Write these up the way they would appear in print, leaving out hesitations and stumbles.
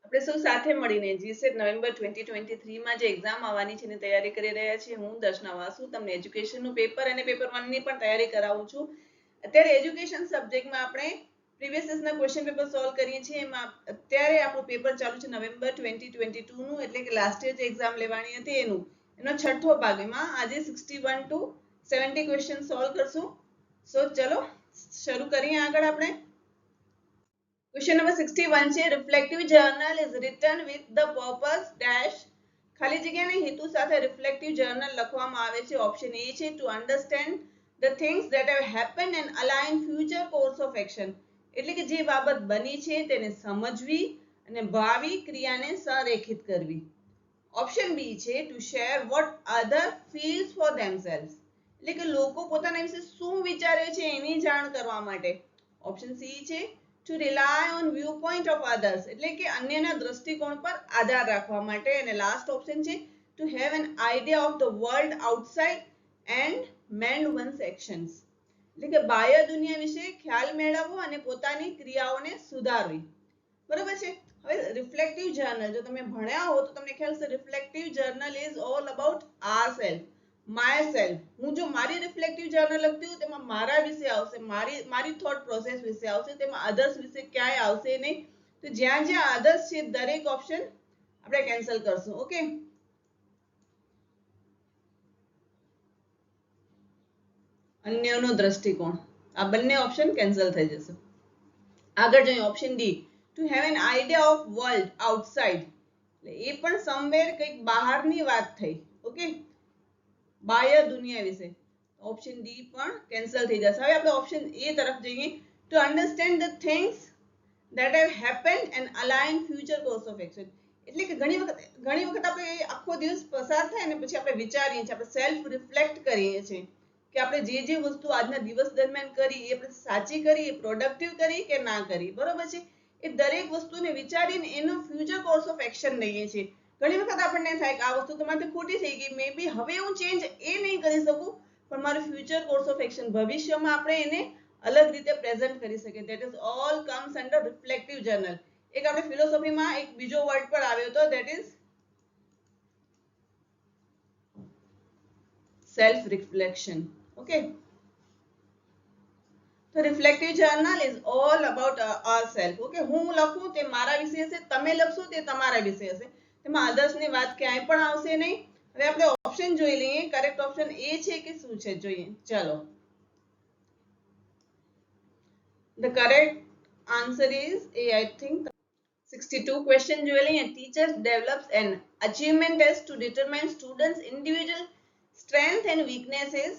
આપણે સૌ સાથે મળીને જીસેટ નવેમ્બર 2023 માં જે એક્ઝામ આવવાની છે એની તૈયારી કરી રહ્યા છીએ. હું દર્શના વાસુ તમને એજ્યુકેશનનું પેપર અને પેપર 1 ની પણ તૈયારી કરાવું છું. અત્યારે એજ્યુકેશન સબ્જેક્ટમાં આપણે પ્રીવિયસ યર્સના ક્વેશ્ચન પેપર સોલ્વ કરીએ છીએ. એમાં અત્યારે આપણું પેપર ચાલુ છે નવેમ્બર 2022 નું, એટલે કે લાસ્ટ યર જે એક્ઝામ લેવાની હતી એનો છઠ્ઠો ભાગ. એમાં આજે 61 to 70 ક્વેશ્ચન સોલ્વ કરશું. સો ચલો શરૂ કરીએ આગળ આપણે. Question number 61 છે reflective journal is written with the purpose dash ખાલી જગ્યાના હેતુ સાથે reflective journal લખવામાં આવે છે. ઓપ્શન એ છે to understand the things that have happened and align future course of action. એટલે કે જે બાબત બની છે તેને સમજવી અને ભાવિ ક્રિયાને સંરેખિત કરવી. ઓપ્શન બી છે to share what other feels for themselves. એટલે કે લોકો પોતાના વિશે શું વિચારે છે એની જાણ કરવા માટે. ઓપ્શન સી છે to rely on viewpoint of others. એટલે કે અન્યના દ્રષ્ટિકોણ પર આધાર રાખવા માટે. અને લાસ્ટ ઓપ્શન છે to have an idea of the world outside and mend one's actions. એટલે કે બાહ્ય દુનિયા વિશે ખ્યાલ મેળવવો અને પોતાની ક્રિયાઓને સુધારવી. બરોબર છે. હવે રિફ્લેક્ટિવ જર્નલ જો તમે ભણ્યા હો તો તમને ખ્યાલ છે reflective journal is all about ourselves, myself. હું જો મારી રિફ્લેક્ટિવ જર્નલ લખતી હું તેમાં મારા વિશે આવશે, મારી થોટ પ્રોસેસ વિશે આવશે, તેમાં અધર્સ વિશે ક્યાંય આવશે નહીં. તો જ્યાં જ્યાં અધર્સ છે દરેક ઓપ્શન આપણે કેન્સલ કરશું. ઓકે, અન્યનો દ્રષ્ટિકોણ, આ બંને ઓપ્શન કેન્સલ થઈ જશે. આગળ જોઈએ option D to have an idea of world outside. એ પણ સમવેર કંઈક બહારની વાત થઈ. ઓકે, બાહ્ય દુનિયા વિશે. ઓપ્શન ડી પણ કેન્સલ થઈ જશે. હવે આપણે ઓપ્શન એ તરફ જઈએ to understand the things that have happened and align future course of action. એટલે કે ઘણી વખત આપણે આખો દિવસ પસાર થાય અને પછી આપણે વિચારીએ છીએ, આપણે સેલ્ફ રિફ્લેક્ટ કરીએ છીએ કે આપણે જે વસ્તુ આજના દિવસ દરમિયાન કરી એ આપણે સાચી કરી, એ પ્રોડક્ટિવ કરી કે ના કરી. બરોબર છે. એ દરેક વસ્તુને વિચારીને એનો ફ્યુચર કોર્સ ઓફ એક્શન લઈએ છીએ. ઘણી વખત આપણને થાય કે આ વસ્તુ તમારાથી ખોટી થઈ ગઈ, મે બી હવે હું ચેન્જ એ નહીં કરી શકું, પણ મારું ફ્યુચર કોર્સ ઓફ એક્શન ભવિષ્યમાં આપણે એને અલગ રીતે પ્રેઝન્ટ કરી શકે. That is all comes under reflective journal. એક આપણે ફિલોસોફીમાં એક બીજો વર્ડ પણ આવ્યો હતો, that is self reflection. Okay, તો reflective journal is all about ourselves. Okay, હું લખું તે મારા વિશે હશે, તમે લખશો તે તમારા વિશે હશે, તેમાં અધર્સની વાત ક્યાંય પણ આવશે નહીં. હવે આપણે ઓપ્શન જોઈ લઈએ, કરેક્ટ ઓપ્શન એ છે કે શું છે જોઈએ. ચલો, the correct answer is A, I think. 62 question જોઈ લઈએ. Teacher develops an achievement test to determine students individual strength and weaknesses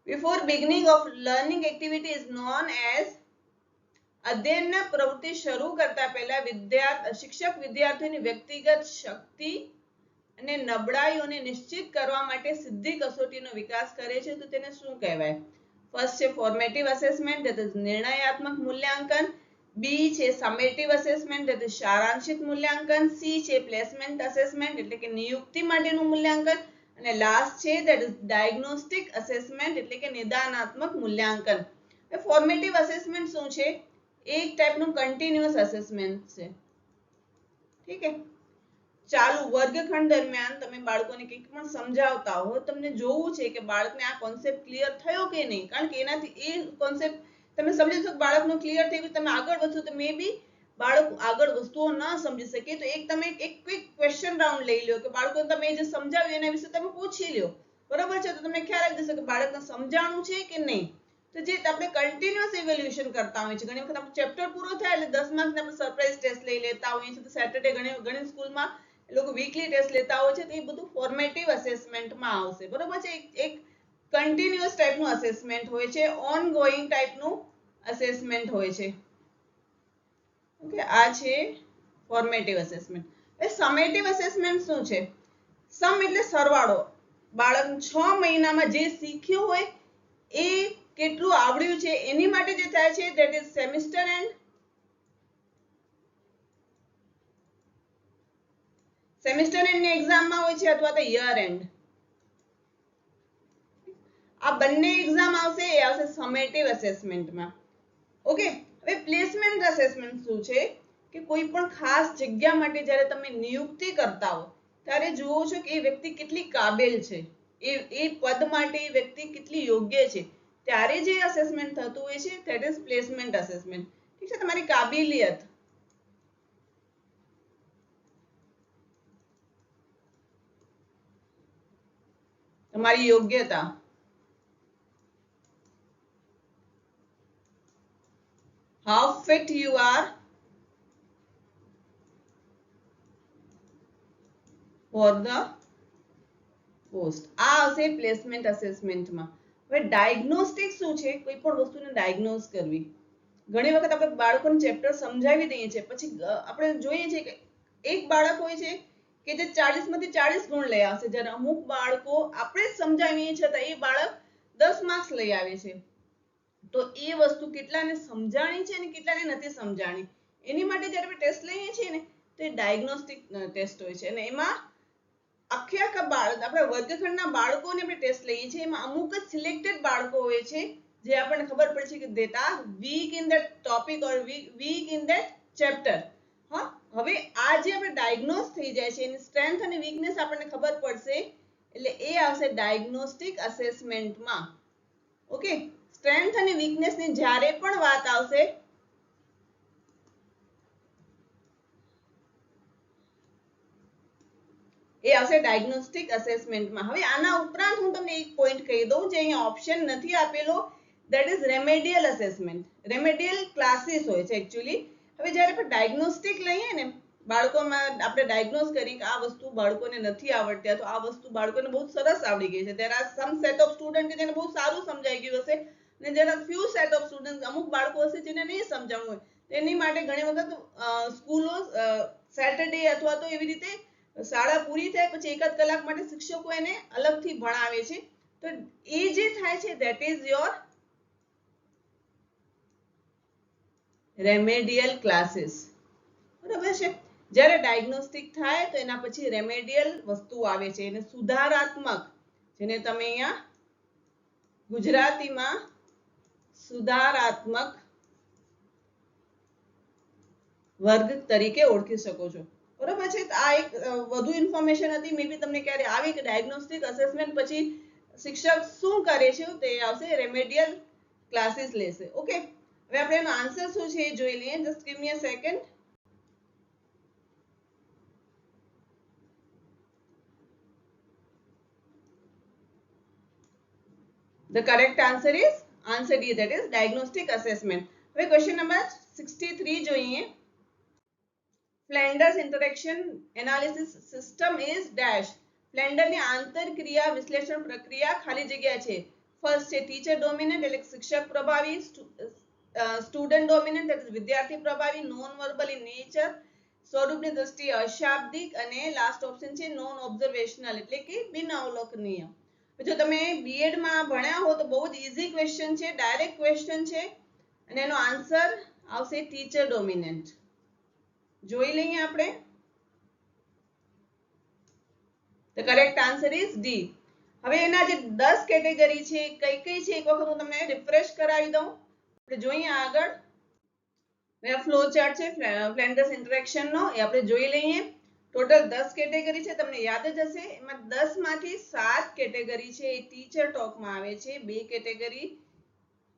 before beginning of learning activity is known as. અધ્યયનના પ્રવૃત્તિ શરૂ કરતા પહેલા શિક્ષક વિદ્યાર્થીઓની વ્યક્તિગત શક્તિ અને નબળાઈઓને નિશ્ચિત કરવા માટે સિદ્ધિ કસોટીનો વિકાસ કરે છે, તો તેને શું કહેવાય? ફર્સ્ટ છે ફોર્મેટિવ અસેસમેન્ટ, ધેટ ઇઝ નિર્ણયાત્મક મૂલ્યાંકન. બી છે સમેટિવ અસેસમેન્ટ, ધેટ ઇઝ સારાંશિત મૂલ્યાંકન. સી છે પ્લેસમેન્ટ અસેસમેન્ટ, એટલે કે નિયુક્તિ માટેનું મૂલ્યાંકન. અને લાસ્ટ છે ધેટ ઇઝ ડાયગ્નોસ્ટિક અસેસમેન્ટ, એટલે કે નિદાનાત્મક મૂલ્યાંકન. ફોર્મેટિવ અસેસમેન્ટ શું છે? એક ટાઈપનું કન્ટિન્યુઅસ અસેસમેન્ટ છે. ઠીક છે. ચાલુ વર્ગખંડ દરમિયાન તમે બાળકોને કંઈક પણ સમજાવતા હો, તમને જોવું છે કે બાળકને આ કોન્સેપ્ટ ક્લિયર થયો કે નહીં. કારણ કે એનાથી એ કોન્સેપ્ટ તમે સમજી શકો બાળકનો ક્લિયર થઈ ગયું, તમે આગળ વધશો તો મે બી બાળક આગળ વસ્તુઓ ન સમજી શકે. તો તમે એક ક્વિક ક્વેશ્ચન રાઉન્ડ લઈ લો કે બાળકોને તમે જે સમજાવ્યું એના વિશે તમે પૂછી લો. બરોબર છે. તો તમને ખ્યાલ આવી જશે કે બાળકને સમજાણું છે કે નહીં. તો જે આપણે કન્ટિન્યુઅસ ઇવેલ્યુએશન કરતા હોઈએ છીએ. ઘણી વખત આપણો ચેપ્ટર પૂરો થાય એટલે 10 માર્ક્સને આપણે સરપ્રાઈઝ ટેસ્ટ લઈ લેતા હોઈએ છીએ. તો સેટરડે ઘણી સ્કૂલમાં એ લોકો વીકલી ટેસ્ટ લેતા હોય છે. તો એ બધું ફોર્મેટિવ અસેસમેન્ટમાં આવશે. બરોબર છે. એક કન્ટિન્યુઅસ ટાઈપનું અસેસમેન્ટ હોય છે, ઓન ગોઈંગ ટાઈપનું અસેસમેન્ટ હોય છે. ઓકે, આ છે ફોર્મેટિવ અસેસમેન્ટ. એ સમેટિવ અસેસમેન્ટ શું છે? સમ એટલે સરવાળો. બાળક 6 મહિનામાં જે શીખ્યું હોય એ કેટલું આવડ્યું છે એની માટે જે થાય છે, that is semester and. Semester and ની એક્ઝામમાં હોય છે અથવા તો યર એન્ડ. આ બંને એક્ઝામ આવશે, એ આવશે સમેટિવ અસેસમેન્ટમાં. ઓકે, હવે પ્લેસમેન્ટ અસેસમેન્ટ શું છે કે કોઈ પણ ખાસ જગ્યા માટે જ્યારે તમે નિયુક્તિ કરતા હો ત્યારે જુઓ છો કે એ વ્યક્તિ કેટલી કાબેલ છે, એ પદ માટે એ વ્યક્તિ કેટલી યોગ્ય છે, ત્યારે જે અસેસમેન્ટ થતું હોય છે ધેટ ઇઝ પ્લેસમેન્ટ અસેસમેન્ટ. ઠીક છે, તમારી કાબિલિયત, તમારી યોગ્યતા, how fit you are for the post. આ આવશે પ્લેસમેન્ટ અસેસમેન્ટમાં. હવે ડાયગ્નોસ્ટિક શું છે? કોઈ પણ વસ્તુને ડાયગ્નોઝ કરવી. ઘણી વખત આપણે બાળકોને ચેપ્ટર સમજાવી દઈએ છીએ, પછી આપણે જોઈએ છીએ કે એક બાળક હોય છે કે જે 40 માંથી 40 ગુણ લઈ આવશે, જ્યારે અમુક બાળકો આપણે જ સમજાવીએ છતાં એ બાળક 10 માર્ક્સ લઈ આવે છે. તો એ વસ્તુ કેટલાને સમજાણી છે અને કેટલાને નથી સમજાણી, એની માટે જ્યારે આપણે ટેસ્ટ લઈએ છીએ ને તો એ ડાયગ્નોસ્ટિક ટેસ્ટ હોય છે. અને એમાં આખા બાળક, આપણા વર્ગખંડના બાળકોને આપણે ટેસ્ટ લઈએ છીએ, એમાં અમુક જ સિલેક્ટેડ બાળકો હોય છે જે આપણને ખબર પડે છે કે that are weak in that topic or weak in that chapter. હા, હવે આ જે આપણે ડાયગ્નોઝ થઈ જાય છે, એની સ્ટ્રેન્થ અને વીકનેસ આપણને ખબર પડશે, એટલે એ આવશે ડાયગ્નોસ્ટિક અસેસમેન્ટમાં. ઓકે, સ્ટ્રેન્થ અને વીકનેસની જ્યારે પણ વાત આવશે એ આવશે ડાયગ્નોસ્ટિક અસેસમેન્ટમાં. હવે આના ઉપરાંત હું તમને એક પોઈન્ટ કહી દઉં જે અહીંયા ઓપ્શન નથી આપેલો, that is remedial assessment. Remedial classes હોય છે એકચ્યુઅલી. હવે જ્યારે આપણે ડાયગ્નોસ્ટિક લઈએ ને, બાળકોમાં આપણે ડાયગ્નોઝ કરી કે આ વસ્તુ બાળકોને નથી આવડતી અથવા આ વસ્તુ બાળકોને બહુ સરસ આવડી ગઈ છે. there are some set of student કે જેને બહુ સારું સમજાઈ ગયું હશે, અને there are few set of students, અમુક બાળકો હશે જેને નહીં સમજાણું હોય. તેની માટે ઘણી વખત સ્કૂલો સેટરડે અથવા તો એવી રીતે શાળા પૂરી થાય પછી એકાદ કલાક માટે શિક્ષકો એને અલગથી ભણાવે છે. તો એ જે થાય છે that is your remedial classes. બરાબર છે. જ્યારે ડાયગ્નોસ્ટિક થાય તો એના પછી રેમેડિયલ વસ્તુ આવે છે, એને સુધારાત્મક, જેને તમે અહીંયા ગુજરાતીમાં સુધારાત્મક વર્ગ તરીકે ઓળખી શકો છો. બરોબર છે. આ એક વધુ ઇન્ફોર્મેશન હતી, મે બી તમને ક્યારે આવી કે ડાયગ્નોસ્ટિક અસેસમેન્ટ પછી શિક્ષક શું કરે છે, તે આવશે રેમેડિયલ ક્લાસીસ લેશે. ઓકે, હવે આપણે એનો આન્સર શું છે એ જોઈ લઈએ. Just give me a second. The correct answer is answer D, that is diagnostic assessment. હવે ક્વેશ્ચન નંબર 63 જોઈએ. Flinders interaction analysis system is dash. ફ્લેન્ડર ની આંતરક્રિયા વિશ્લેષણ પ્રક્રિયા ખાલી જગ્યા છે. ફર્સ્ટ છે ટીચર ડોમિનન્ટ એટલે શિક્ષક પ્રભાવી, સ્ટુડન્ટ ડોમિનન્ટ એટલે વિદ્યાર્થી પ્રભાવી, નોન વર્બલ ઇન નેચર, સ્વરૂપની દ્રષ્ટિએ અશાબ્દિક, અને લાસ્ટ ઓપ્શન છે નોન ઓબ્ઝર્વેશનલ એટલે કે બિન અવલોકનીય. જો તમે બીએડ માં ભણ્યા હો તો બહુ જ ઈઝી ક્વેશ્ચન છે, ડાયરેક્ટ ક્વેશ્ચન છે, અને એનો આન્સર આવશે ટીચર ડોમિનન્ટ. જોઈ લઈએ આપણે. The correct answer is D. હવે એના જે 10 કેટેગરી છે કઈ કઈ છે એક વખત હું તમને રિફ્રેશ કરાવી દઉં. આપણે જોઈએ આગળ. હવે ફ્લો ચાર્ટ છે ફ્લેન્ડર્સ ઇન્ટરેક્શન નો, એ આપણે જોઈ લઈએ. ટોટલ 10 કેટેગરી છે, તમને યાદ જ હશે. એમાં 10 માંથી 7 કેટેગરી છે એ ટીચર ટોકમાં આવે છે, 2 કેટેગરી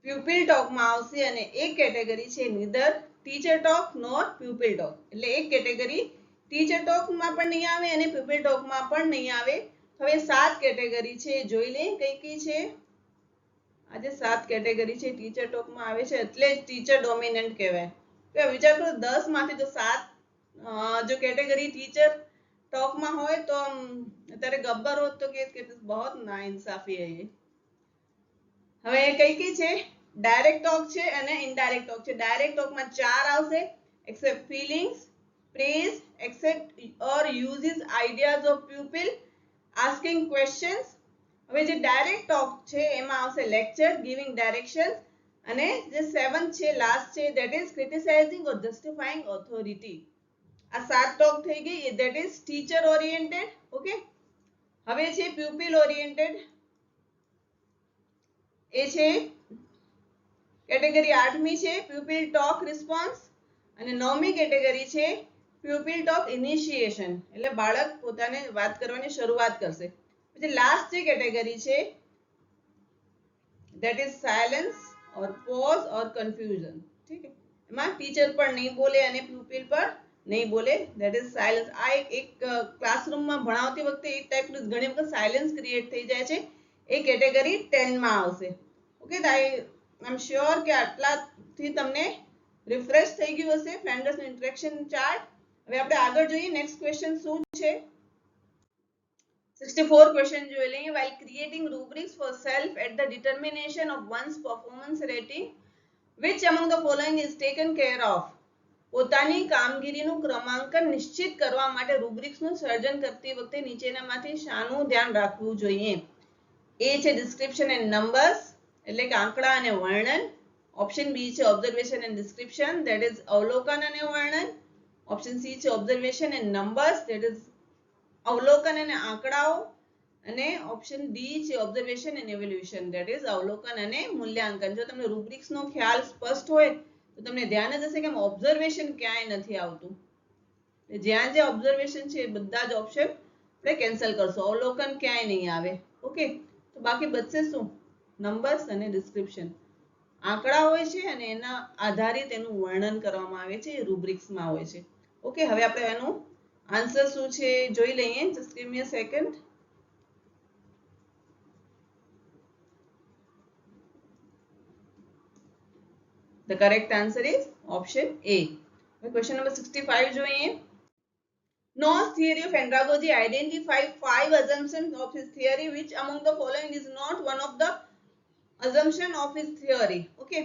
પ્યુપિલ ટોકમાં આવશે, અને એક કેટેગરી છે neither teacher talk nor pupil talk. એટલે એક કેટેગરી ટીચર ટોકમાં પણ નહીં આવે અને પ્યુપિલ ટોકમાં પણ નહીં આવે. હવે 7 કેટેગરી છે જોઈ લઈએ કઈ કઈ છે. આજે 7 કેટેગરી છે ટીચર ટોકમાં આવે છે, એટલે જ ટીચર ડોમિનન્ટ કહેવાય. તો વિચાર કરો 10 માંથી જો 7 જો કેટેગરી ટીચર ટોકમાં હોય તો અત્યારે ગબ્બર હોત તો કે બહોત ના ઇન્સાફી હે ये. હવે કઈ કઈ છે? ડાયરેક્ટ ટોક છે અને ઇનડાયરેક્ટ ટોક છે. ડાયરેક્ટ ટોકમાં 4 આવશે. Accept feelings, praise, accept or uses ideas of pupil, asking questions. હવે જે ડાયરેક્ટ ટોક છે એમાં આવશે લેક્ચર, ગિવિંગ ડાયરેક્શન્સ, અને જે 7th છે લાસ્ટ છે ધેટ ઇઝ ક્રિટિસાઇઝિંગ ઓર જસ્ટિફાઇંગ ઓથોરિટી. આ 7 ટોક થઈ ગઈ, that is teacher oriented. Okay, હવે છે પ્યુપિલ ઓરિએન્ટેડ. એ છે કેટેગરી 8મી છે પ્યુપિલ ટોક રિસ્પોન્સ. અને નવમી કેટેગરી છે પ્યુપિલ ટોક ઇનિશિએશન, એટલે બાળક પોતાને વાત કરવાની શરૂઆત કરશે. પછી લાસ્ટ જે કેટેગરી છે that is silence or pause or confusion. ઠીક છે, એમાં ટીચર પણ નહીં બોલે અને પ્યુપિલ પણ નહીં બોલે, that is silence. આ એક ક્લાસરૂમમાં ભણાવતી વખતે એક ટાઈપનું ઘણી વખત સાયલેન્સ ક્રિએટ થઈ જાય છે, એ કેટેગરી 10 માં આવશે. ઓકે, આઈ એમ શ્યોર કે આટલાથી તમને રિફ્રેશ થઈ ગયું હશે ફ્લેન્ડર્સનું ઇન્ટરેક્શન ચાર્ટ. હવે આપણે આગળ જોઈએ નેક્સ્ટ ક્વેશ્ચન શું છે. 64 ક્વેશ્ચન જોઈ લઈએ. while creating rubrics for self at the determination of one's performance rating, which among the following is taken care of? પોતાની કામગીરીનું ક્રમાંકન નિશ્ચિત કરવા માટે રૂબ્રિક્સનું સર્જન કરતી વખતે નીચેનામાંથી શાનું ધ્યાન રાખવું જોઈએ? એ છે ડિસ્ક્રિપ્શન એન્ડ નંબર્સ, એટલે કે આંકડા અને વર્ણન. ઓપ્શન બી છે observation and description, that is અવલોકન અને વર્ણન. ઓપ્શન સી છે observation and numbers, that is અવલોકન અને આંકડાઓ. અને ઓપ્શન ડી છે observation and evaluation, that is અવલોકન અને મૂલ્યાંકન. જો તમને રૂબ્રિક્સનો ખ્યાલ સ્પષ્ટ હોય તો તમને ધ્યાન જ હશે કે ઓબ્ઝર્વેશન ક્યાંય નથી આવતું. જ્યાં જે ઓબ્ઝર્વેશન છે બધા જ ઓપ્શન આપણે કેન્સલ કરશું, અવલોકન ક્યાંય નહીં આવે. ઓકે, તો બાકી બચશે શું? નંબર્સ અને ડિસ્ક્રિપ્શન. આંકડા હોય છે અને એના આધારિત એનું વર્ણન કરવામાં આવે છે, એ રૂબ્રિક્સમાં હોય છે. ઓકે, હવે આપણે એનું આન્સર શું છે જોઈ લઈએ. Just give me a second. The correct answer is option A. Question number 65 જોઈએ. Noah's theory of andragogy identified 5 assumptions of his theory. Which among the following is not one of the assumption of his theory? Okay,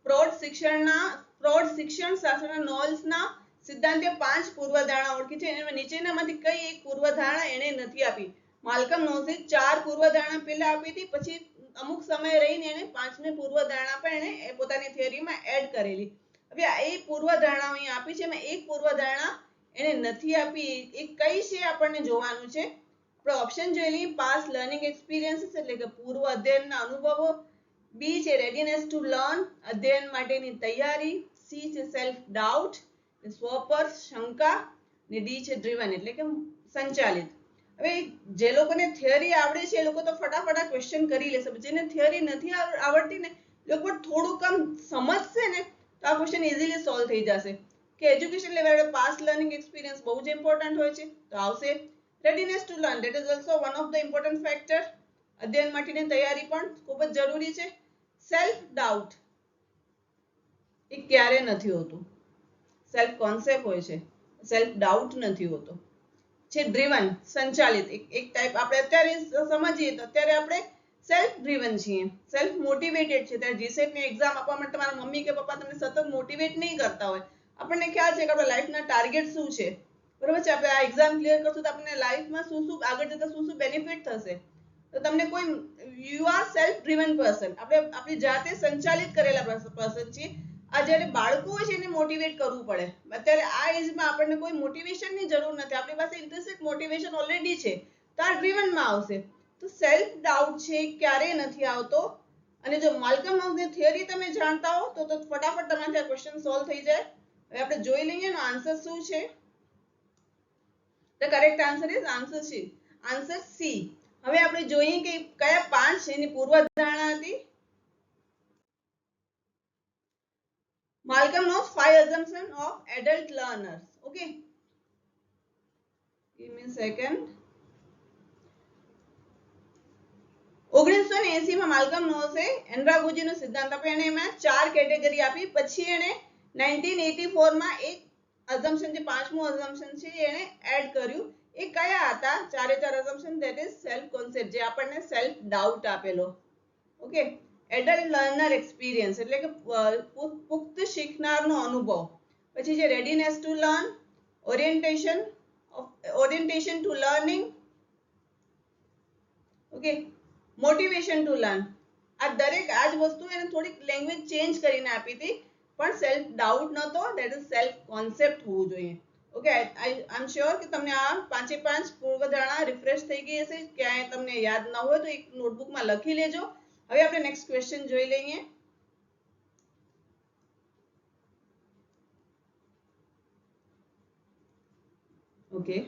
પ્રૌઢ શિક્ષણ શાસ્ત્રના નોલ્સના સિદ્ધાંતે 5 પૂર્વધારણા ઓળખી છે. એમાં નીચેનામાંથી કઈ એક પૂર્વધારણા એને નથી આપી? માલ્કમ નોસે 4 પૂર્વધારણા પહેલા આપી હતી, પછી અમુક સમય રહીને એને 5મી પૂર્વધારણા પણ એને પોતાની થિયરીમાં એડ કરેલી. હવે આ એ પૂર્વધારણાઓ અહીં આપી છે, એમાં એક પૂર્વધારણા એને નથી આપી, એ કઈ છે આપણને જોવાનું છે. આપણે ઓપ્શન જોઈ લઈએ. પાસ્ટ લર્નિંગ એક્સપિરિયન્સીસ, એટલે કે પૂર્વ અધ્યયનના અનુભવો. બી છે રેડીનેસ ટુ લર્ન, અધ્યયન માટેની તૈયારી. સી છે સેલ્ફ ડાઉટ, સ્વ પર શંકા. ને ડી છે ડ્રીવન, એટલે કે સંચાલિત. હવે જે લોકોને થિયરી આવડે છે એ લોકો તો ફટાફટ આ ક્વેશ્ચન કરી લેશે. જેને થિયરી નથી આવડતી ને એ લોકો થોડુંક આમ સમજશે ને તો આ ક્વેશ્ચન ઇઝીલી સોલ્વ થઈ જશે. કે એજ્યુકેશન લેવલે પાસ્ટ લર્નિંગ એક્સપિરિયન્સ બહુ જ ઇમ્પોર્ટન્ટ હોય છે, તો આવશે readiness to learn, that is also one of the important factor. અધ્યયન માટેની તૈયારી પણ ખૂબ જ જરૂરી છે. સેલ્ફ ડાઉટ એ ક્યારે નથી હોતું, સેલ્ફ કોન્સેપ્ટ હોય છે, સેલ્ફ ડાઉટ નથી હોતો. છે ડ્રીવન, સંચાલિત. એક ટાઈપ આપણે અત્યારે સમજીએ તો અત્યારે આપણે સેલ્ફ ડ્રીવન છીએ, સેલ્ફ મોટિવેટેડ છે. ત્યારે જીસેટ ની એક્ઝામ આપવા માટે તમારા મમ્મી કે પપ્પા તમને સતત મોટિવેટ નહીં કરતા હોય. આપણને ખ્યાલ છે કે આપણા લાઈફના ટાર્ગેટ શું છે, બરોબર છે. આપણે આ એક્ઝામ ક્લિયર કરશું તો આપણને લાઈફમાં શું શું આગળ જતા શું શું બેનિફિટ થશે. તો તમને કોઈ you are self driven person, આપણે આપણી જાતે સંચાલિત કરેલા પર્સન છીએ. આ જ્યારે બાળકો હોય છે એને મોટિવેટ કરવું પડે. અત્યારે આ એજમાં આપણને કોઈ મોટિવેશનની જરૂર નથી, આપણી પાસે ઇન્ટ્રિન્સિક મોટિવેશન ઓલરેડી છે, તો આ ડ્રીવનમાં આવશે. તો સેલ્ફ ડાઉટ છે ક્યારે નથી આવતો. અને જો માલ્કમ નોસની થિયરી તમે જાણતા હો તો ફટાફટ તમારાથી આ ક્વેશ્ચન સોલ્વ થઈ જાય. હવે આપણે જોઈ લઈએ એનો આન્સર શું છે. The correct answer is answer C. હવે આપણે જોઈએ કે કયા 5 એની પૂર્વધારણા હતી. Malcolm knows 5 assumptions of adult learners. Okay, give me a second. 1980 માં માલ્કમ નોસે એન્ડ્રાગોજીનો સિદ્ધાંત આપ્યો અને એમાં 4 કેટેગરી આપી. પછી એને 1984 માં એક assumption જે પાંચમું assumption છે એને એડ કર્યું. એ કયા હતા? 4 assumption, that is self concept, જે આપણને self doubt આપેલો. ઓકે, એડલ્ટ લર્નર એક્સપિરિયન્સ એટલે કે પુખ્ત શીખનારનો અનુભવ. પછી છે readiness to learn, orientation to learning. Okay, motivation to learn. આ દરેક આ જ વસ્તુ એને થોડીક લેંગ્વેજ ચેન્જ કરીને આપી હતી, પણ સેલ્ફ ડાઉટ નતો, ધેટ ઇઝ સેલ્ફ કોન્સેપ્ટ હોવું જોઈએ. ઓકે, આઈ એમ શ્યોર કે તમને આ 5 પૂર્વધારણા રિફ્રેશ થઈ ગઈ હશે. ક્યાંય તમને યાદ ન હોય તો એક નોટબુકમાં લખી લેજો. હવે આપણે નેક્સ્ટ ક્વેશ્ચન જોઈ લઈએ. ઓકે,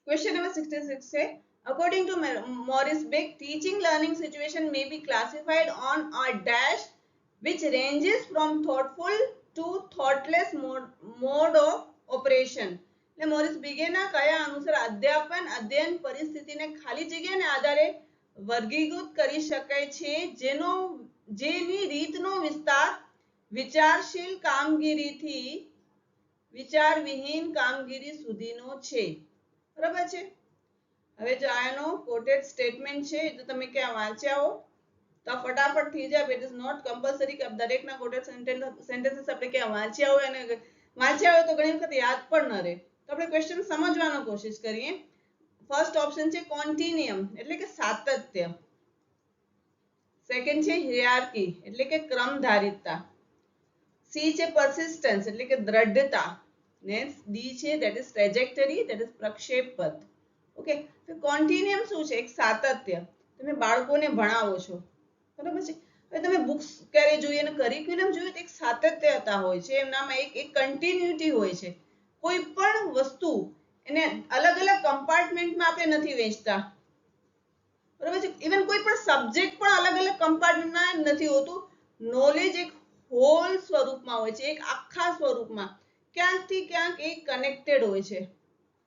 ક્વેશ્ચન નંબર 66 છે, according to Morris Beck, teaching learning situation may be classified on a dash which ranges from thoughtful to thoughtless mode of operation. એટલે મોરિસ બેગેના કયા અનુસાર અધ્યાપન અધ્યયન પરિસ્થિતિને ખાલી જગ્યાને આધારે વર્ગીકૃત કરી શકાય છે, જેની રીતનો વિસ્તાર વિચારશીલ કામગીરીથી વિચારવિહીન કામગીરી સુધીનો છે. બરાબર છે. હવે જો આનો કોટેડ સ્ટેટમેન્ટ છે તો તમે ક્યાં વાંચ્યા હો તો ફટાફટ થઈ જાય. ઇટ ઇઝ નોટ કમ્પલસરી કે દરેકના કોટેડ સેન્ટેન્સીસ આપણે ક્યાં વાંચ્યા હોય અને વાંચ્યા હોય તો ઘણી વખત યાદ પણ ન રહે. તો આપણે ક્વેશ્ચન સમજવાનો કોશિશ કરીએ. ફર્સ્ટ ઓપ્શન છે કોન્ટિન્યુઅમ એટલે કે સાતત્ય. સેકન્ડ છે હાયરાર્કી એટલે કે ક્રમધારિતતા. સી છે પરસિસ્ટન્સ એટલે કે દ્રઢતા. નેક્સ્ટ ડી છે that is trajectory that is પ્રક્ષેપ પથ. ઓકે, તો કોન્ટિન્યુઅમ શું છે? એક સાતત્ય. તમે બાળકોને ભણાવો છો, બરાબર છે. હવે તમે બુક્સ ક્યારે જોઈએ અને કરિક્યુલમ જોઈએ તો એક સાતત્યતા હોય છે, એમનામાં એક કન્ટિન્યુટી હોય છે. કોઈ પણ વસ્તુ એને અલગ અલગ કમ્પાર્ટમેન્ટમાં આપણે નથી વેચતા, બરાબર છે. ઇવન કોઈ પણ સબ્જેક્ટ પણ અલગ અલગ કમ્પાર્ટમેન્ટમાં નથી હોતું. નોલેજ એક હોલ સ્વરૂપમાં હોય છે, એક આખા સ્વરૂપમાં ક્યાંકથી ક્યાંક એ કનેક્ટેડ હોય છે.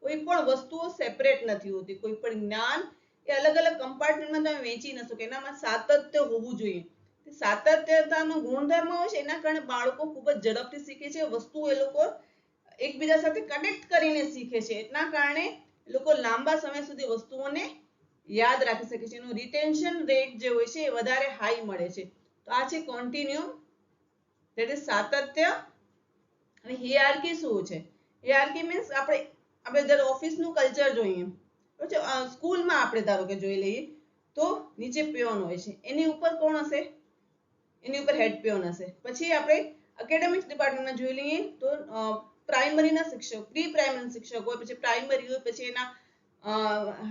કોઈ પણ વસ્તુઓ સેપરેટ નથી હોતી. કોઈ પણ જ્ઞાન એ અલગ અલગ કમ્પાર્ટમેન્ટમાં તમે વેચી ન શકો. એનામાં સાતત્ય હોવું જોઈએ. સાતત્યતાનો ગુણધર્મ હોય છે, એના કારણે બાળકો ખૂબ જ ઝડપથી શીખે છે. વસ્તુઓ એ લોકો એકબીજા સાથે કનેક્ટ કરીને શીખે છે. એના કારણે એ લોકો લાંબા સમય સુધી વસ્તુઓને યાદ રાખી શકે છે. એનું રિટેન્શન રેટ જે હોય છે એ વધારે હાઈ મળે છે. તો આ છે કોન્ટિન્યુઅમ, ધેટ ઇઝ સાતત્ય. અને હાયરાર્કી શું છે? હાયરાર્કી મીન્સ આપણે જ્યારે ઓફિસનું કલ્ચર જોઈએ, સ્કૂલમાં આપણે ધારો કે જોઈ લઈએ તો નીચે પ્યોન હોય છે, એની ઉપર કોણ હશે? એની ઉપર હેડ પ્યોન હશે. પછી આપણે એકેડેમિક્સ ડિપાર્ટમેન્ટમાં જોઈ લઈએ તો પ્રાઇમરીના શિક્ષક, પ્રી પ્રાઇમરી શિક્ષક હોય, પછી પ્રાઇમરી હોય, પછી એના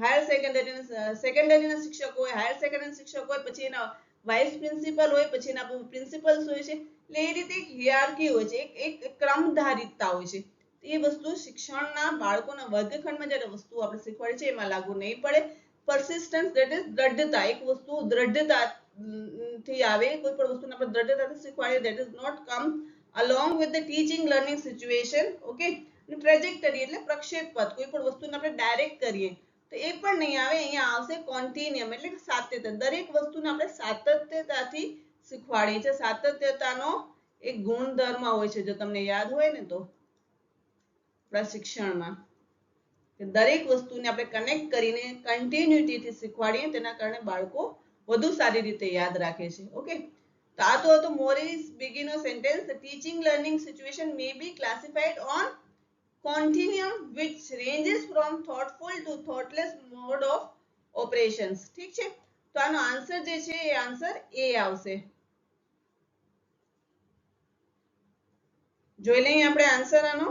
હાયર સેકન્ડરીના શિક્ષક હોય, હાયર સેકન્ડરી શિક્ષક હોય, પછી એના વાઇસ પ્રિન્સિપલ હોય, પછી એના પ્રિન્સિપલ્સ હોય છે. એટલે એ રીતે એક હાયરાર્કી હોય છે, એક ક્રમધારિતતા હોય છે. એ વસ્તુ શિક્ષણના બાળકોના વર્ગખંડમાં જ્યારે વસ્તુ આપણે શીખવાડે છે એમાં લાગુ નહીં પડે. persistence that is દ્રઢતા. એક વસ્તુ દ્રઢતા થી આવે, કોઈ પણ વસ્તુને આપણે દ્રઢતાથી શીખવાડીએ, that is not come along with the teaching learning situation. okay, trajectory એટલે પ્રક્ષેપ પથ. કોઈ પણ વસ્તુને આપણે ડાયરેક્ટ કરીએ તો એ પણ નહીં આવે. અહીંયા આવશે કોન્ટિન્યુઅમ એટલે કે સાતત્ય. દરેક વસ્તુને આપણે સાતત્યતાથી શીખવાડીએ છીએ. સાતત્યતાનો એક ગુણધર્મ હોય છે, જો તમને યાદ હોય ને તો આપણા શિક્ષણમાં દરેક વસ્તુને આપણે કનેક્ટ કરીને કન્ટિન્યુટીથી શીખવાડીએ, તેના કારણે બાળકો વધુ સારી રીતે યાદ રાખે છે. ઓકે, તો આ તો હતો મોરિસ બેગેનો sentence. The teaching learning situation may be classified on continuum which ranges from thoughtful to thoughtless mode of operations. ઠીક છે, તો આનો આન્સર જે છે એ આન્સર એ આવશે. જોઈ લઈએ આપણે આન્સર આનો.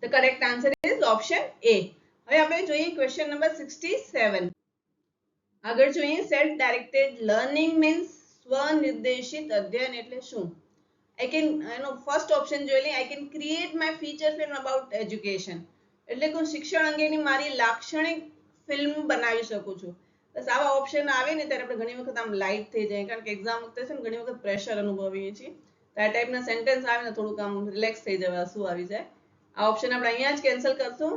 The correct answer is option A. હવે આપણે જોઈએ ક્વેશ્ચન નંબર 67. આગળ જોઈએ સેલ્ફ ડાયરેક્ટેડ લર્નિંગ મીન્સ સ્વનિર્દેશિત અધ્યયન એટલે શું? એનો ફર્સ્ટ ઓપ્શન જોઈ લઈએ. I can create my feature film about education. એટલે કે હું શિક્ષણ અંગેની મારી લાક્ષણિક ફિલ્મ બનાવી શકું છું. બસ આવા ઓપ્શન આવે ને ત્યારે આપણે ઘણી વખત આમ લાઇટ થઈ જાય, કારણ કે એક્ઝામ વખતે છે ને ઘણી વખત પ્રેશર અનુભવીએ છીએ. તો આ ટાઈપના સેન્ટેન્સ આવે ને થોડુંક આમ રિલેક્સ થઈ જવા શું આવી જાય. આ ઓપ્શન આપણે અહીંયા જ કેન્સલ કરશું.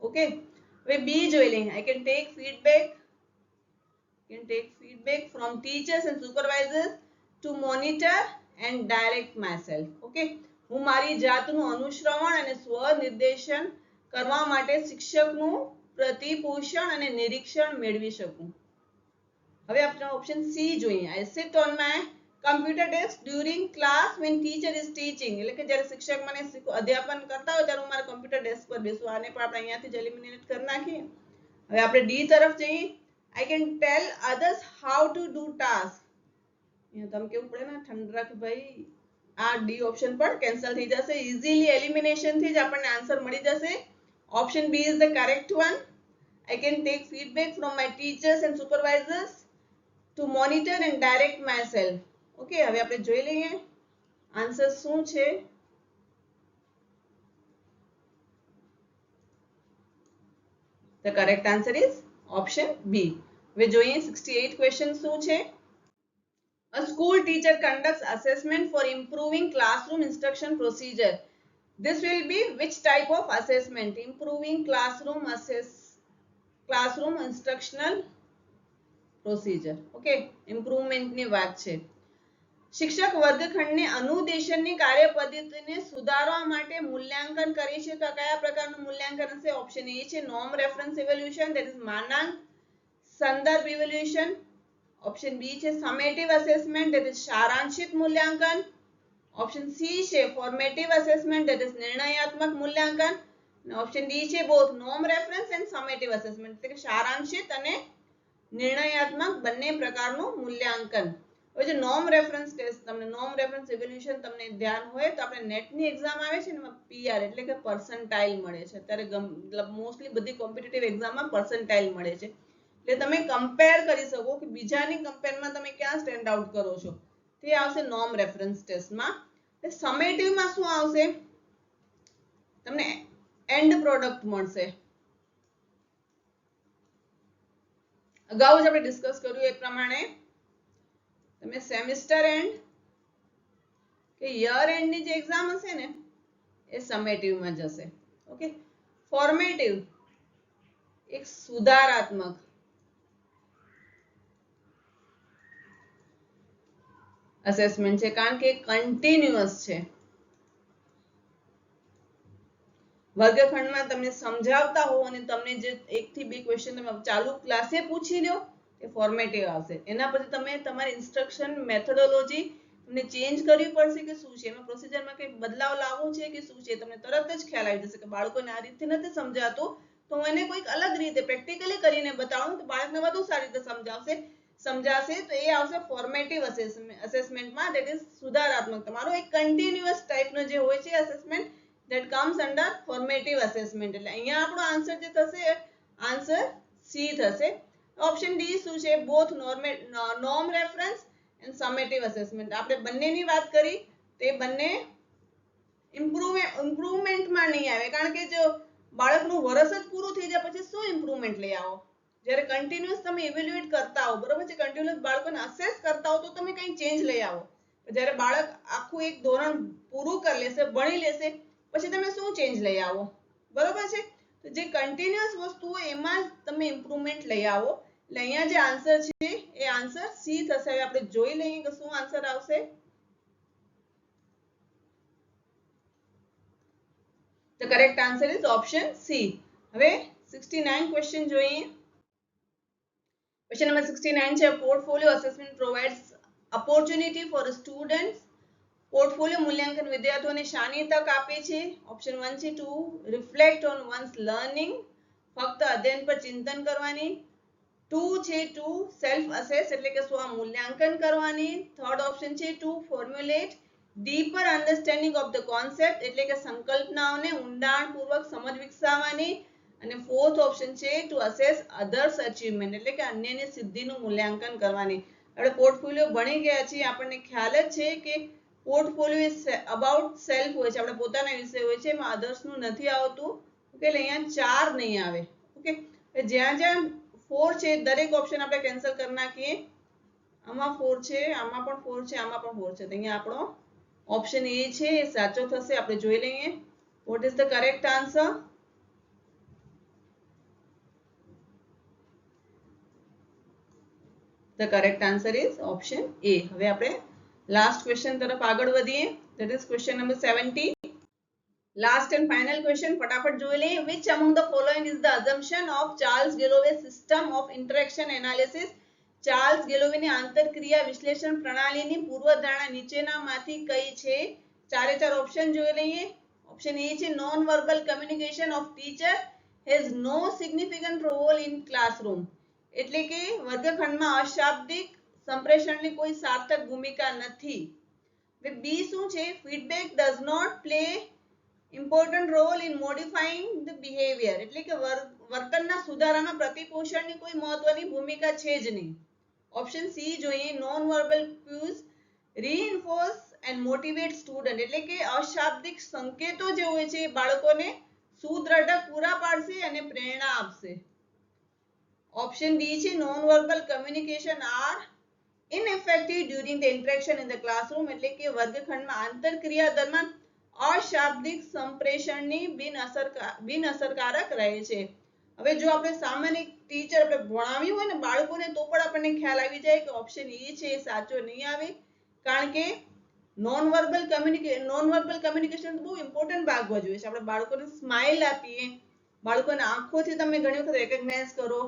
ઓકે, હવે બી જોઈ લઈએ. I can take feedback from teachers and supervisors to monitor and direct myself. Okay, હું મારી જાતનું અનુશ્રવણ અને સ્વનિર્દેશન કરવા માટે શિક્ષકનું પ્રતિપોષણ અને નિરીક્ષણ મેળવી શકું. હવે આપણે ઓપ્શન સી જોઈએ. I sit on my computer desk during class when teacher is teaching. એટલે કે જ્યારે શિક્ષક મને અધ્યાપન કરતા હોય ત્યારે હું મારા કમ્પ્યુટર ડેસ્ક પર બેસું. આને પણ આપણે અહીંયાથી જ એલિમિનેટ કરી નાખીએ. હવે આપણે ડી તરફ જઈએ. I can tell others how to do task. અહીંયા તમે કેવું પડે ને ઠંડક ભાઈ. આ ડી ઓપ્શન પણ કેન્સલ થઈ જશે. ઇઝીલી એલિમિનેશન થી જ આપણને આન્સર મળી જશે. Option B is the correct one. I can take feedback from my teachers and supervisors to monitor and direct myself. Okay, હવે આપણે જોઈ લઈએ આન્સર શું છે. The correct answer is option B. હવે જોઈએ 68 ક્વેશ્ચન શું છે. A school teacher conducts assessment for improving classroom instruction procedure. This will be which type of assessment? Improving classroom instructional procedure. Okay, improvement ની વાત છે. શિક્ષક વર્ગખંડને અનુદેશનની કાર્યપદ્ધતિને સુધારવા માટે મૂલ્યાંકન કરે છે. તો કયા પ્રકારનું મૂલ્યાંકન હશે? ઓપ્શન એ છે norm reference evaluation, that is માનાંક સંદર્ભ ઇવેલ્યુએશન. ઓપ્શન બી છે સમેટિવ અસેસમેન્ટ, ધેટ ઇઝ સારાંશિત મૂલ્યાંકન. ઓપ્શન સી છે ફોર્મેટિવ અસેસમેન્ટ, ધેટ ઇઝ નિર્ણયાત્મક મૂલ્યાંકન. અને ઓપ્શન ડી છે both norm reference and summative assessment, એટલે કે સારાંશિત અને નિર્ણયાત્મક બંને પ્રકારનું મૂલ્યાંકન. હવે જો નોર્મ રેફરન્સ ટેસ્ટ તમને નોર્મ રેફરન્સ ઇવેલ્યુએશન તમને ધ્યાન હોય તો આપણે નેટની એક્ઝામ આવે છે ને એમાં પીઆર એટલે કે પર્સન્ટાઇલ મળે છે. અત્યારે મતલબ મોસ્ટલી બધી કોમ્પિટિટિવ એક્ઝામમાં પર્સન્ટાઇલ મળે છે. એટલે તમે કમ્પેર કરી શકો કે બીજાની કમ્પેરમાં તમે ક્યાં સ્ટેન્ડ આઉટ કરો છો. તે આવશે નોર્મ રેફરન્સ ટેસ્ટમાં. સમેટિવમાં શું આવશે? તમને એન્ડ પ્રોડક્ટ મળશે. અગાઉ જ આપણે ડિસ્કસ કર્યું એ પ્રમાણે તમે સેમિસ્ટર એન્ડ કે યર એન્ડ ની જે એક્ઝામ હશે ને એ સમેટિવ માં જશે. ઓકે, ફોર્મેટિવ એક સુધારાત્મક અસેસમેન્ટ છે, કારણ કે કન્ટિન્યુઅસ છે. વર્ગખંડમાં તમને સમજાવતા હો અને તમને જે 1 થી 2 ક્વેશ્ચન તમે ચાલુ ક્લાસે પૂછી લ્યો એ ફોર્મેટિવ આવશે. એના પછી તમે તમારી ઇન્સ્ટ્રક્શન મેથોડોલોજી તમને ચેન્જ કરવી પડશે કે શું છે, એમાં પ્રોસિજરમાં કંઈ બદલાવ લાવવો છે કે શું છે. તમને તરત જ ખ્યાલ આવી જશે કે બાળકોને આ રીતે નથી સમજાતું તો હું એને કોઈક અલગ રીતે પ્રેક્ટિકલી કરીને બતાવું તો બાળકને વધુ સારી રીતે સમજાશે. તો એ આવશે ફોર્મેટિવ અસેસમેન્ટમાં, ધેટ ઇઝ સુધારાત્મક. તમારો એક કન્ટિન્યુઅસ ટાઈપનો જે હોય છે assessment that comes under formative assessment. એટલે અહીંયા આપણો આન્સર જે થશે આન્સર સી થશે. ઓપ્શન ડી શું છે? Both norm reference and summative assessment. આપણે બંનેની વાત કરી તે બંને ઇમ્પ્રુવમેન્ટમાં નહીં આવે, કારણ કે જો બાળકનું વર્ષ જ પૂરું થઈ જાય પછી શું ઇમ્પ્રુવમેન્ટ લઈ આવો? જ્યારે કન્ટિન્યુઅસ તમે ઇવેલ્યુએટ કરતા હો, બરોબર છે, કન્ટિન્યુઅસ બાળકોને અસેસ કરતા હો તો તમે કંઈ ચેન્જ લઈ આવો. જ્યારે બાળક આખું એક ધોરણ પૂરું કરી લેશે, ભણી લેશે પછી તમે શું ચેન્જ લઈ આવો? બરોબર છે. તો જે કન્ટિન્યુઅસ વસ્તુ હોય એમાં તમે ઇમ્પ્રુવમેન્ટ લઈ આવો. એટલે અહીંયા જે આન્સર છે એ આન્સર સી થશે. હવે આપણે જોઈ લઈએ કે શું આન્સર આવશે. The correct answer is option C. હવે 69 ક્વેશ્ચન જોઈએ. ક્વેશ્ચન નંબર 69 છે portfolio assessment provides opportunity for students. Portfolio મૂલ્યાંકન વિદ્યાર્થીઓને શાની તક આપે છે? ઓપ્શન 1 છે to reflect on one's learning, ફક્ત અધ્યયન પર ચિંતન કરવાની. 2 છે ટુ સેલ્ફ અસેસ એટલે કે સ્વ મૂલ્યાંકન કરવાની. થર્ડ ઓપ્શન છે to formulate deeper understanding of the concept એટલે કે સંકલ્પનાઓને ઊંડાણપૂર્વક સમજ વિકસાવવાની. અને ફોર્થ ઓપ્શન છે ટુ અસેસ અધર્સ અચીવમેન્ટ એટલે કે અન્યની સિદ્ધિનું મૂલ્યાંકન કરવાની. આપણે પોર્ટફોલિયો ભણી ગયા છીએ, આપણને ખ્યાલ જ છે કે પોર્ટફોલિયો ઇઝ અબાઉટ સેલ્ફ હોય છે, આપણે પોતાના વિશે હોય છે, એમાં અધર્સનું નથી આવતું. ઓકે, એટલે અહીંયા 4 નહીં આવે. ઓકે, જ્યાં જ્યાં 4 છે દરેક ઓપ્શન આપણે કેન્સલ કરી નાખીએ. આમાં 4 છે, આમાં પણ 4 છે, આમાં પણ 4 છે, તો અહીંયા આપણો ઓપ્શન એ છે એ સાચો થશે. આપણે જોઈ લઈએ what is the correct answer. The correct answer is option A. હવે આપણે લાસ્ટ ક્વેશ્ચન તરફ આગળ વધીએ. That is question number 70. Last and final question. ફટાફટ જોઈ લઈએ. Which among the following is the assumption of Charles Galloway's system of interaction analysis? Charles ગેલોવેની આંતરક્રિયા વિશ્લેષણ પ્રણાલીની પૂર્વધારણા નીચેનામાંથી કઈ છે? ચારે ચાર ઓપ્શન જોઈ લઈએ. ઓપ્શન એ છે non verbal communication of teacher has no significant role in classroom એટલે કે વર્ગખંડમાં અશાબ્દિક સંપ્રેષણની કોઈ સાર્થક ભૂમિકા નથી. બી શું છે? Feedback does not play important role in modifying the behaviour એટલે કે વર્તનના સુધારામાં પ્રતિપોષણની કોઈ મહત્વની ભૂમિકા છે જ નહીં. ઓપ્શન સી જોઈએ non verbal cues reinforce and motivate student એટલે કે અશાબ્દિક સંકેતો જે હોય છે બાળકોને સુદ્રઢક પૂરા પાડશે અને પ્રેરણા આપશે. ઓપ્શન ડી છે non verbal communication are ineffective during the interaction in the classroom, એટલે કે વર્ગખંડમાં આંતરક્રિયા દરમિયાન અશાબ્દિક સંપ્રેષણની બિનઅસરકારક રહે છે. હવે જો આપણે સામાન્ય ટીચર આપણે ભણાવ્યું હોય ને બાળકોને તો પણ આપણને ખ્યાલ આવી જાય કે ઓપ્શન એ છે એ સાચો નહીં આવે, કારણ કે નોન વર્બલ કમ્યુનિકેશન બહુ ઇમ્પોર્ટન્ટ ભાગ ભજવે છે. આપણે બાળકોને સ્માઇલ આપીએ, બાળકોને આંખોથી તમે ઘણી વખત રેકગ્નાઇઝ કરો,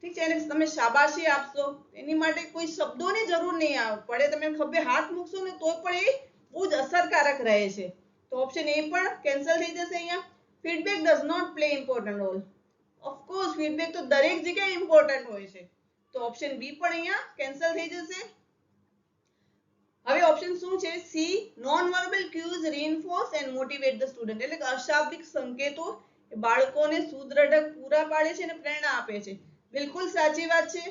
ઠીક છે, અને તમે શાબાશી આપશો, એની માટે કોઈ શબ્દોની જરૂર નહીં પડે, તમે ખભે હાથ મૂકશો ને તો પણ એ બહુ જ અસરકારક રહે છે. તો ઓપ્શન એ પણ કેન્સલ થઈ જશે. અહીંયા feedback does not play important role. Of course feedback તો દરેક જગ્યાએ ઇમ્પોર્ટન્ટ હોય છે, તો ઓપ્શન બી પણ અહીંયા કેન્સલ થઈ જશે. હવે ઓપ્શન શું છે? C non verbal cues reinforce and motivate the student, એટલે કે અશાબ્દિક સંકેતો બાળકોને સુદ્રઢક પૂરા પાડે છે અને પ્રેરણા આપે છે. બિલકુલ સાચી વાત છે.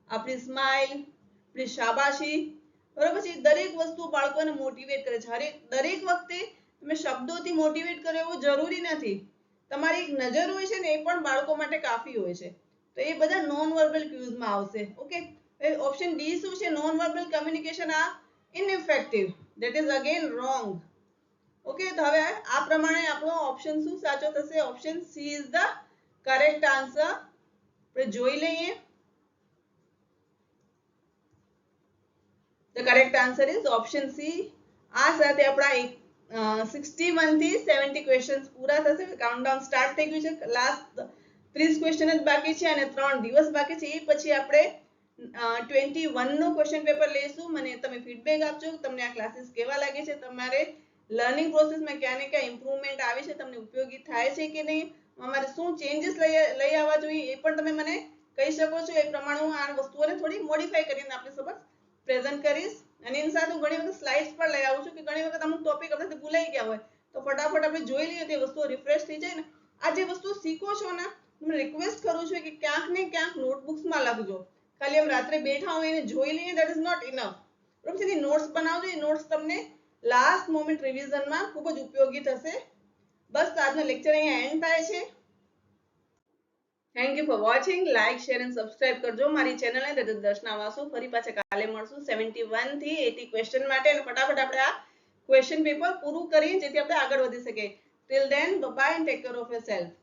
આપણી સ્માઇલ, આપણી શાબાશી, બરોબર છે, દરેક વસ્તુ બાળકોને મોટિવેટ કરે છે. દરેક વખતે તમે શબ્દોથી મોટિવેટ કરો એવું જરૂરી નથી. તમારી એક નજર હોય છે ને એ પણ બાળકો માટે કાફી હોય છે. તો એ બધા નોન વર્બલ ક્યુઝમાં આવશે. ઓકે, ઓપ્શન ડી શું છે? નોન વર્બલ કમ્યુનિકેશન આ ineffective, that is again wrong. Okay, તો હવે આ પ્રમાણે આપણો ઓપ્શન શું સાચો થશે? Option she is the correct answer. આપણે જોઈ લઈએ. The correct answer is option C. આ સાથે આપણા 61 થી 70 ક્વેશ્ચન્સ પૂરા થશે. કાઉન્ટડાઉન સ્ટાર્ટ થઈ ગયું છે. લાસ્ટ 30 ક્વેશ્ચન જ બાકી છે અને 3 દિવસ બાકી છે. એ પછી આપણે 21 નો ક્વેશ્ચન પેપર લેશું. મને તમે ફીડબેક આપજો, તમને આ ક્લાસીસ કેવા લાગે છે, તમારે લર્નિંગ પ્રોસેસમાં ક્યાં ને ક્યાં ઇમ્પ્રુવમેન્ટ આવી છે, તમને ઉપયોગી થાય છે કે નહીં, અમારે શું ચેન્જીસ લઈ આવવા જોઈએ એ પણ તમે મને કહી શકો છો. એ પ્રમાણે હું આ વસ્તુઓને થોડી મોડિફાઈ કરીને આપણી સમક્ષ પ્રેઝન્ટ કરીશ. અને એની સાથે હું ઘણી વખત સ્લાઇડ્સ પણ લઈ આવું છું કે ઘણી વખત અમુક ટોપિક આપણાથી ભૂલાઈ ગયા હોય તો ફટાફટ આપણે જોઈ લઈએ તો એ વસ્તુઓ રિફ્રેશ થઈ જાય ને. આ જે વસ્તુ શીખો છો ને, હું રિક્વેસ્ટ કરું છું કે ક્યાંક ને ક્યાંક નોટબુક્સમાં લખજો. ખાલી એમ રાત્રે બેઠા હોય એને જોઈ લઈએ that is not enough. બરોબર છે, નોટ્સ બનાવજો. એ નોટ્સ તમને લાસ્ટ મોમેન્ટ રિવિઝનમાં ખૂબ જ ઉપયોગી થશે. બસ આજનો લેક્ચર અહીંયા એન્ડ થાય છે. Thank you for watching. Like, share and subscribe કરજો મારી ચેનલને. that is દર્શના વાસુ. ફરી પાછા કાલે મળશું 71 થી 80 ક્વેશ્ચન માટે, અને ફટાફટ આપણે આ ક્વેશ્ચન પેપર પૂરું કરીએ જેથી આપણે આગળ વધી શકીએ. Till then, bye and take care of yourself.